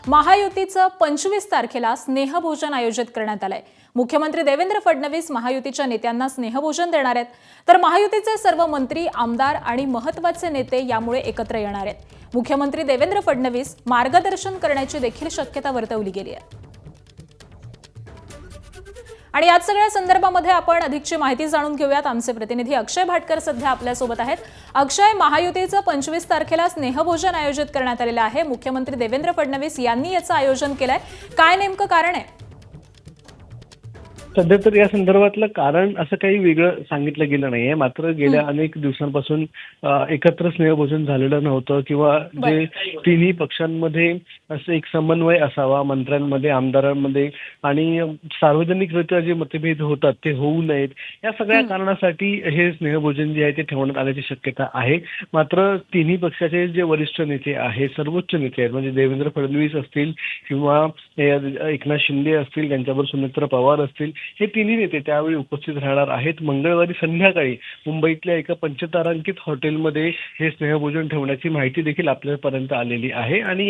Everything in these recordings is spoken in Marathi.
महायुतीचं 25 तारखेला स्नेहभोजन आयोजित करण्यात आलंय। मुख्यमंत्री देवेंद्र फडणवीस महायुतीच्या नेत्यांना स्नेहभोजन देणार आहेत, तर महायुतीचे सर्व मंत्री, आमदार आणि महत्त्वाचे नेते यामुळे एकत्र येणार आहेत। मुख्यमंत्री देवेंद्र फडणवीस मार्गदर्शन करण्याची देखील शक्यता वर्तवली गेली आहे। आणि याच सगळ्या संदर्भामध्ये आपण अधिकची माहिती जाणून घेऊयात। आमचे प्रतिनिधी अक्षय भाटकर सध्या आपल्या सोबत आहेत। अक्षय, महायुतीचं 25 तारखेला स्नेहभोजन आयोजित करण्यात आलेलं आहे। मुख्यमंत्री देवेंद्र फडणवीस यांनी याचं आयोजन केलंय, काय नेमकं कारण आहे? सध्या तर या संदर्भातलं कारण असं काही वेगळं सांगितलं गेलं नाहीये, मात्र गेल्या अनेक दिवसांपासून एकत्र स्नेहभोजन झालेलं नव्हतं किंवा जे तिन्ही पक्षांमध्ये असं एक समन्वय असावा, मंत्र्यांमध्ये, आमदारांमध्ये आणि सार्वजनिकरित्या जे मतभेद होतात ते होऊ नयेत, या सगळ्या कारणासाठी हे स्नेहभोजन जे आहे ते ठेवण्यात आल्याची शक्यता आहे। मात्र तिन्ही पक्षाचे जे वरिष्ठ नेते आहेत, सर्वोच्च नेते आहेत, म्हणजे देवेंद्र फडणवीस असतील किंवा एकनाथ शिंदे असतील, त्यांच्याबरोबर सुनेत्र पवार असतील, हे तिन्ही नेते त्यावेळी उपस्थित राहणार आहेत। मंगळवारी संध्याकाळी मुंबईतल्या एका पंचतारांकित हॉटेलमध्ये हे स्नेहभोजन ठेवण्याची माहिती देखील आपल्यापर्यंत आलेली आहे। आणि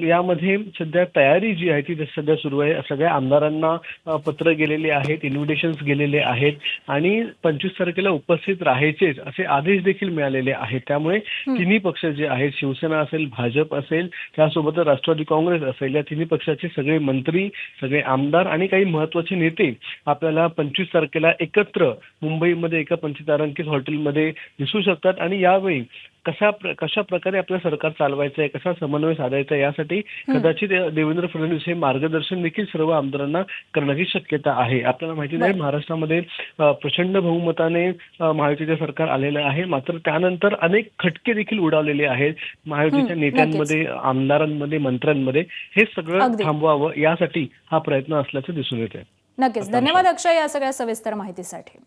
यामध्ये सध्या तयारी जी आहे ती सध्या सुरू आहे। सगळ्या आमदारांना पत्र गेलेले आहेत, इन्व्हिटेशन्स गेलेले आहेत आणि 25 तारखेला उपस्थित राहायचेच असे आदेश देखील मिळालेले आहेत। त्यामुळे तिन्ही पक्ष जे आहेत, शिवसेना असेल, भाजप असेल, त्यासोबत राष्ट्रवादी काँग्रेस असेल, या तिन्ही पक्षाचे सगळे मंत्री, सगळे आमदार आणि काही महत्त्वाचे नेते आपल्याला 25 तारखेला एकत्र मुंबईमध्ये एका पंचतारांकित हॉटेलमध्ये दिसू शकतात। आणि यावेळी कशा प्रकारे आपलं सरकार चालवायचं आहे, कसा समन्वय साधायचा आहे, यासाठी कदाचित देवेंद्र फडणवीस हे मार्गदर्शन देखील सर्व आमदारांना करण्याची शक्यता आहे। आपल्याला माहिती आहे, महाराष्ट्रामध्ये प्रचंड बहुमताने महायुतीचे सरकार आलेलं आहे, मात्र त्यानंतर अनेक खटके देखील उडावलेले आहेत महायुतीच्या नेत्यांमध्ये, आमदारांमध्ये, मंत्र्यांमध्ये। हे सगळं थांबवावं यासाठी हा प्रयत्न असल्याचं दिसून येत आहे। नक्कीच, धन्यवाद अक्षय या सगळ्या सविस्तर माहितीसाठी।